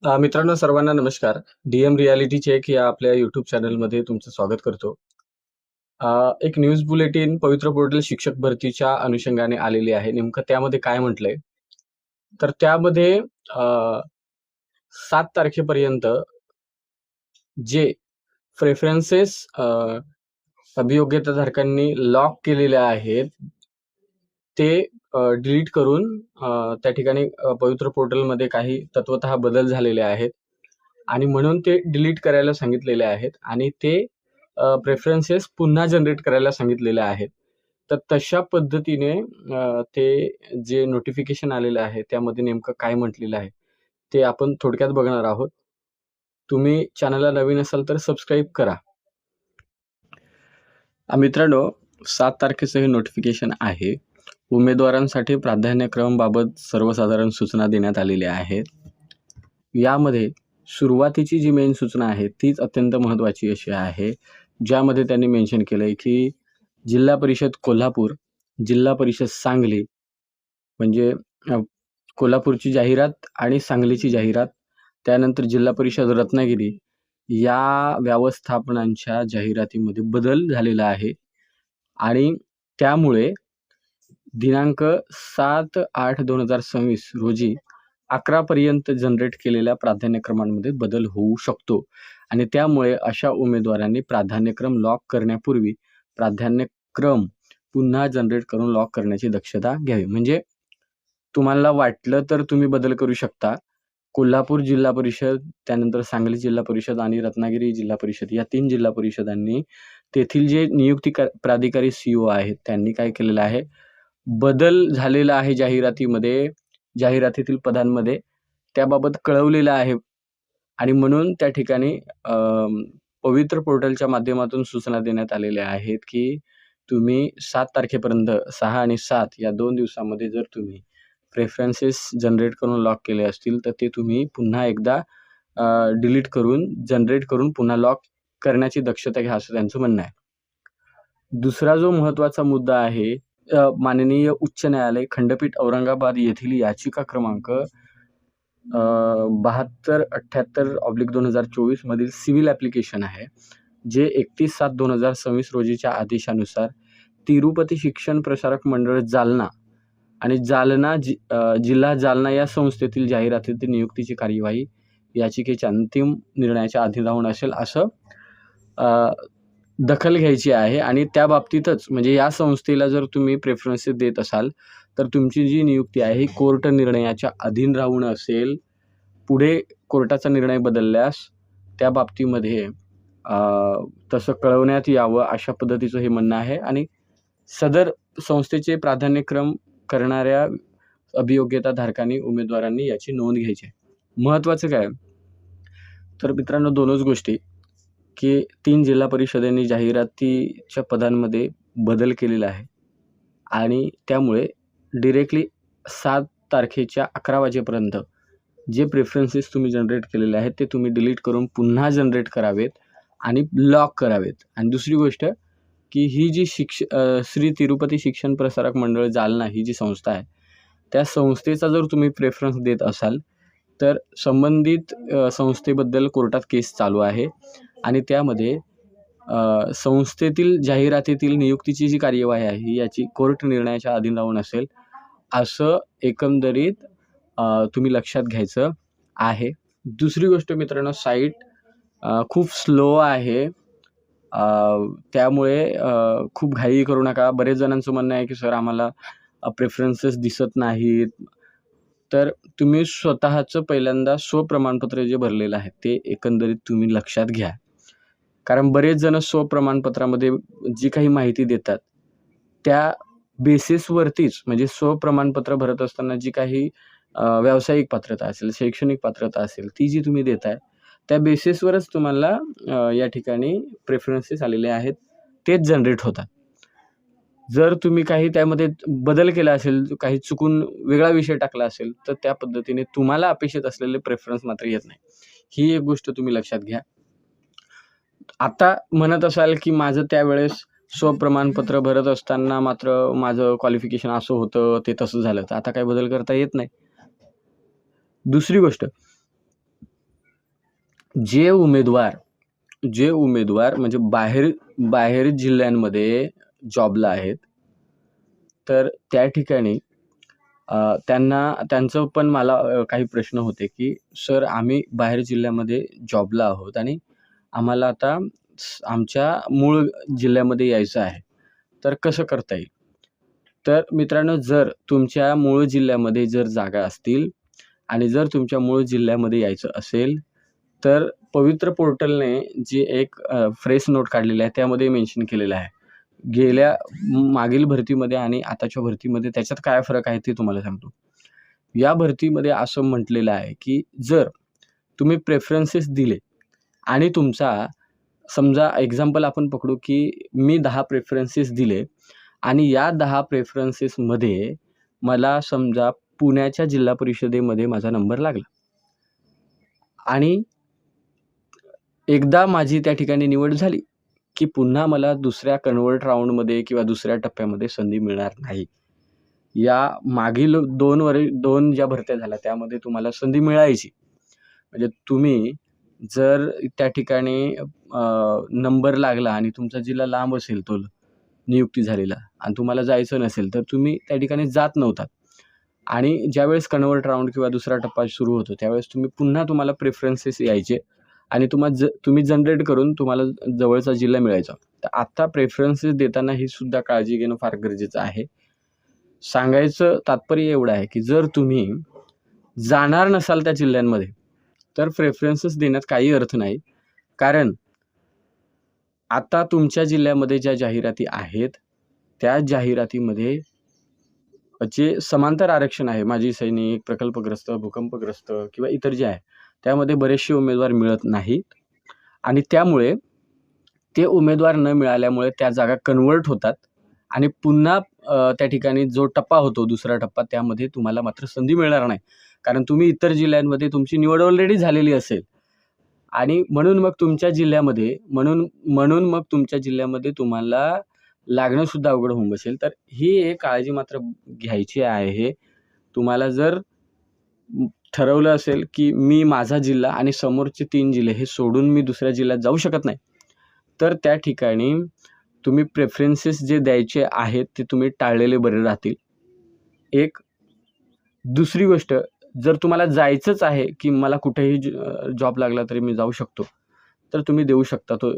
मित्रांनो सर्वांना नमस्कार. डीएम रियालिटी चेक या आपल्या यूट्यूब चॅनलमध्ये तुमचं स्वागत करतो. एक न्यूज बुलेटिन पवित्र पोर्टल शिक्षक भरतीच्या अनुषंगाने आलेली आहे. नेमकं त्यामध्ये काय म्हटलंय? तर त्यामध्ये अ, 7 तारखेपर्यंत जे प्रेफरन्सेस अभियोग्यताधारकांनी लॉक केलेले आहेत, ते डिलीट करून त्या ठिकाणी पवित्र पोर्टलमध्ये काही तत्वतः बदल झालेले आहेत आणि म्हणून ते डिलीट करायला सांगितलेले आहेत आणि ते प्रेफरन्सेस पुन्हा जनरेट करायला सांगितलेले आहेत. तर तशा पद्धतीने ते जे नोटिफिकेशन आलेलं आहे त्यामध्ये नेमकं काय म्हटलेलं आहे ते आपण थोडक्यात बघणार आहोत. तुम्ही चॅनलला नवीन असाल तर सबस्क्राईब करा. मित्रांनो, 7 तारखेचं हे नोटिफिकेशन आहे. उमेदवारांसाठी प्राधान्यक्रमाबाबत सर्वसाधारण सूचना देण्यात आलेल्या आहेत. यामध्ये सुरुवातीची जी मेन सूचना आहे तीच अत्यंत महत्त्वाची अशी आहे, ज्यामध्ये त्यांनी मेन्शन केलंय की जिल्हा परिषद कोल्हापूर, जिल्हा परिषद सांगली म्हणजे कोल्हापूरची जाहिरात आणि सांगलीची जाहिरात, त्यानंतर जिल्हा परिषद रत्नागिरी या व्यवस्थापनांच्या जाहिरातीमध्ये बदल झालेला आहे आणि त्यामुळे दिनांक 7/8/2026 रोजी 11 पर्यंत जनरेट केलेल्या प्राधान्यक्रमांमध्ये बदल होऊ शकतो आणि त्यामुळे अशा उमेदवारांनी प्राधान्यक्रम लॉक करण्यापूर्वी प्राधान्यक्रम पुन्हा जनरेट करून लॉक करण्याची दक्षता घ्यावी. म्हणजे तुम्हाला वाटलं तर तुम्ही बदल करू शकता. कोल्हापूर जिल्हा परिषद, त्यानंतर सांगली जिल्हा परिषद आणि रत्नागिरी जिल्हा परिषद या 3 जिल्हा परिषदांनी तेथील जे नियुक्ती प्राधिकारी सीओ आहेत त्यांनी काय केलेलं आहे, बदल झालेला आहे जाहिरातीतील पदांमध्ये त्याबाबत कळवलेलं आहे आणि म्हणून त्या ठिकाणी पवित्र पोर्टलच्या माध्यमातून सूचना देण्यात आलेल्या आहेत की तुम्ही 7 तारखेपर्यंत 6 आणि 7 या 2 दिवसामध्ये जर तुम्ही प्रेफरन्सेस जनरेट करून लॉक केले असतील तर ते तुम्ही पुन्हा एकदा डिलीट करून जनरेट करून पुन्हा लॉक करण्याची दक्षता घ्या, असं त्यांचं म्हणणं आहे. दुसरा जो महत्त्वाचा मुद्दा आहे, माननीय उच्च न्यायालय खंडपीठ औरंगाबाद येथील याचिका क्रमांक 7278/2024 मधील सिव्हिल ॲप्लिकेशन आहे, जे 31/7/2026 रोजीच्या आदेशानुसार तिरुपती शिक्षण प्रसारक मंडळ जालना आणि जालना जिल्हा जालना या संस्थेतील जाहिरातीतील नियुक्तीची कार्यवाही याचिकेच्या अंतिम निर्णयाच्या अधीन राहून असेल असं दखल घ्यायची आहे आणि त्या बाबतीतच म्हणजे या संस्थेला जर तुम्ही प्रेफरन्सेस देत असाल तर तुमची जी नियुक्ती आहे ही कोर्ट निर्णयाच्या अधीन राहून असेल. पुढे कोर्टाचा निर्णय बदलल्यास त्या बाबतीमध्ये तसं कळवण्यात यावं अशा पद्धतीचं हे म्हणणं आहे आणि सदर संस्थेचे प्राधान्यक्रम करणाऱ्या अभियोग्यताधारकांनी उमेदवारांनी याची नोंद घ्यायची आहे. महत्त्वाचं काय तर मित्रांनो, दोनच गोष्टी की 3 जिल्हा परिषदांनी जाहिरातीच्या पदांमध्ये बदल केलेला आहे आणि त्यामुळे डिरेक्टली 7 तारखेच्या 11 वाजेपर्यंत जे प्रेफरन्सेस तुम्ही जनरेट केलेले आहेत ते तुम्ही डिलीट करून पुन्हा जनरेट करावेत आणि लॉक करावेत. आणि दुसरी गोष्ट की ही जी श्री तिरुपती शिक्षण प्रसारक मंडळ जालना ही जी संस्था आहे, त्या संस्थेचा जर तुम्ही प्रेफरन्स देत असाल तर संबंधित संस्थेबद्दल कोर्टात केस चालू आहे आणि त्यामध्ये संस्थेतील जाहिरातीतील नियुक्तीची जी कार्यवाही आहे याची कोर्ट निर्णयाच्या अधीन राहून असेल असं एकंदरीत तुम्ही लक्षात घ्यायचं आहे. दुसरी गोष्ट मित्रांनो, साईट खूप स्लो आहे, त्यामुळे खूप घाई करू नका. बरेच जणांचं म्हणणं आहे की सर आम्हाला प्रेफरन्सेस दिसत नाहीत. तर तुम्ही स्वतःचं पहिल्यांदा स्वप्रमाणपत्र जे भरलेलं आहे ते एकंदरीत तुम्ही लक्षात घ्या, कारण बरेच जण स्वप्रमाणपत्रामध्ये जी काही माहिती देतात त्या बेसिसवरतीच, म्हणजे स्वप्रमाणपत्र भरत असताना जी काही व्यावसायिक पात्रता असेल, शैक्षणिक पात्रता असेल, ती जी तुम्ही देताय त्या बेसिसवरच तुम्हाला या ठिकाणी प्रेफरन्सेस आलेले आहेत तेच जनरेट होतात. जर तुम्ही काही त्यामध्ये बदल केला असेल, काही चुकून वेगळा विषय टाकला असेल तर त्या पद्धतीने तुम्हाला अपेक्षित असलेले प्रेफरन्स मात्र येत नाही. ही एक गोष्ट तुम्ही लक्षात घ्या. आता म्हणत असाल की माझं त्यावेळेस स्वप्रमाणपत्र भरत असताना मात्र माझं क्वालिफिकेशन असं होतं, ते तसं झालं, तर आता काय बदल करता येत नाही. दुसरी गोष्ट जे उमेदवार म्हणजे बाहेर जिल्ह्यांमध्ये जॉबला आहेत, तर त्या ठिकाणी त्यांचं पण मला काही प्रश्न होते, की सर आम्ही बाहेर जिल्ह्यामध्ये जॉबला आहोत आणि आम्हाला आता आमच्या मूळ जिल्ह्यामध्ये यायचं आहे. तर कसं करता येईल? तर मित्रांनो, जर तुमच्या मूळ जिल्ह्यामध्ये जर जागा असतील आणि जर तुमच्या मूळ जिल्ह्यामध्ये यायचं असेल, तर पवित्र पोर्टलने जी एक फ्रेश नोट काढलेली आहे, त्यामध्ये मेन्शन केलेलं आहे. मागील भरतीमध्ये आणि आताच्या भरतीमध्ये त्याच्यात काय फरक आहे ते तुम्हाला सांगतो. या भरतीमध्ये असं म्हटलेलं आहे, की जर तुम्ही प्रेफरन्सेस दिले आणि तुमचा समजा एक्झाम्पल आपण पकडू, की मी 10 प्रेफरन्सेस दिले आणि या 10 प्रेफरन्सेसमध्ये मला समजा पुण्याच्या जिल्हा परिषदेमध्ये माझा नंबर लागला आणि एकदा माझी त्या ठिकाणी निवड झाली, की पुन्हा मला दुसऱ्या कन्व्हर्ट राउंडमध्ये किंवा दुसऱ्या टप्प्यामध्ये संधी मिळणार नाही. या मागील 2 ज्या भरत्या झाल्या त्यामध्ये तुम्हाला संधी मिळायची. म्हणजे तुम्ही जर त्या ठिकाणी नंबर लागला आणि तुमचा जिल्हा लांब असेल तो नियुक्ती झालेला आणि तुम्हाला जायचं नसेल, तर तुम्ही त्या ठिकाणी जात नव्हतात आणि ज्यावेळेस कन्व्हर्ट राउंड किंवा दुसरा टप्पा सुरू होतो, त्यावेळेस तुम्हाला प्रेफरन्सेस यायचे आणि तुम्ही जनरेट करून तुम्हाला जवळचा जिल्हा मिळायचा. तर आता प्रेफरन्सेस देताना ही सुद्धा काळजी घेणं फार गरजेचं आहे. सांगायचं तात्पर्य एवढं आहे, की जर तुम्ही जाणार नसाल त्या जिल्ह्यांमध्ये, तर प्रेफरन्सेस देण्यात काही अर्थ नाही. कारण आता तुमच्या जिल्ह्यामध्ये ज्या जाहिराती आहेत, त्या जाहिरातीमध्ये जे समांतर आरक्षण आहे, माजी सैनिक, प्रकल्पग्रस्त, भूकंपग्रस्त किंवा इतर जे आहे, त्यामध्ये बरेचसे उमेदवार मिळत नाहीत आणि त्यामुळे ते उमेदवार न मिळाल्यामुळे त्या जागा कन्व्हर्ट होतात आणि पुन्हा त्या ठिकाणी जो टप्पा होतो, दुसरा टप्पा, त्यामध्ये तुम्हाला मात्र संधी मिळणार नाही. कारण तुम्ही इतर जिल्ह्यांमध्ये तुमची निवड ऑलरेडी झालेली असेल आणि म्हणून मग तुमच्या जिल्ह्यामध्ये तुम्हाला लागणं सुद्धा अवघड होऊन बसेल. तर ही एक काळजी मात्र घ्यायची आहे. तुम्हाला जर ठरवलं असेल, की मी माझा जिल्हा आणि समोरचे 3 जिल्हे हे सोडून मी दुसऱ्या जिल्ह्यात जाऊ शकत नाही, तर त्या ठिकाणी तुम्ही प्रेफरन्सेस जे द्यायचे आहेत ते तुम्ही टाळलेले बरे राहतील. एक दुसरी गोष्ट, जर तुम्हाला जायचंच आहे, की मला कुठेही जॉब लागला तरी मी जाऊ शकतो, तर तुम्ही देऊ शकता तो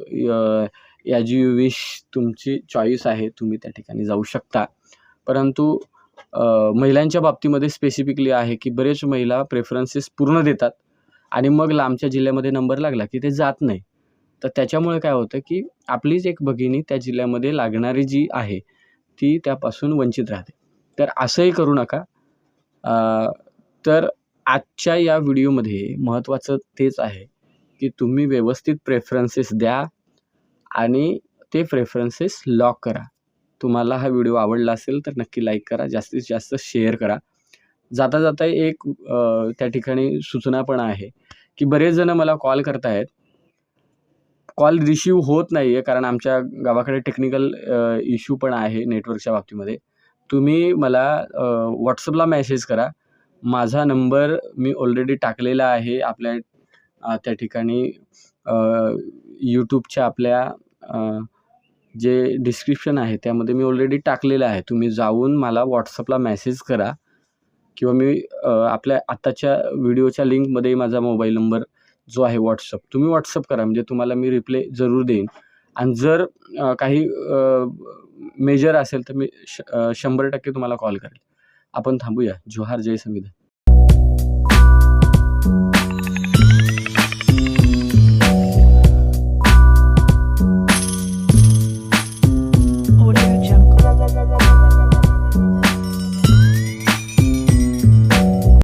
ॲज यू विश, तुमची चॉईस आहे, तुम्ही त्या ठिकाणी जाऊ शकता. परंतु महिलांच्या बाबतीमध्ये स्पेसिफिकली आहे, की बरेच महिला प्रेफरन्सेस पूर्ण देतात आणि मग लांबच्या जिल्ह्यामध्ये नंबर लागला, की ते जात नाही. तर त्याच्यामुळे काय होतं, की आपलीच एक भगिनी त्या जिल्ह्यामध्ये लागणारी जी आहे, ती त्यापासून वंचित राहते. तर असंही करू नका. तर आजच्या या व्हिडिओमध्ये महत्त्वाचं तेच आहे, की तुम्ही व्यवस्थित प्रेफरन्सेस द्या आणि ते प्रेफरन्सेस लॉक करा. तुम्हाला हा व्हिडिओ आवडला असेल तर नक्की लाईक करा, जास्तीत जास्त शेअर करा. जाता एक त्या ठिकाणी सूचना पण आहे, की बरेच जण मला कॉल करतायत. कॉल रिसीव्ह होत नाही आहे कारण आमच्या गावाकडे टेक्निकल इश्यू पण आहे नेटवर्कच्या बाबतीमध्ये. तुम्ही मला WhatsAppला मेसेज करा. माझा नंबर मी ऑलरेडी टाकलेला आहे आपल्या त्या ठिकाणी YouTubeच्या आपल्या जे डिस्क्रिप्शन आहे त्यामध्ये मी ऑलरेडी टाकलेलं आहे. तुम्ही जाऊन मला WhatsAppला मेसेज करा किंवा मी आपल्या आत्ताच्या व्हिडिओच्या लिंकमध्ये माझा मोबाईल नंबर जो आहे WhatsApp, तुम्ही WhatsApp करा, म्हणजे तुम्हाला मी रिप्लाय जरूर देईन. आणि जर काही मेजर असेल तर मी 100% तुम्हाला कॉल करेल. आपण थांबूया. जोहार, जय संविधान.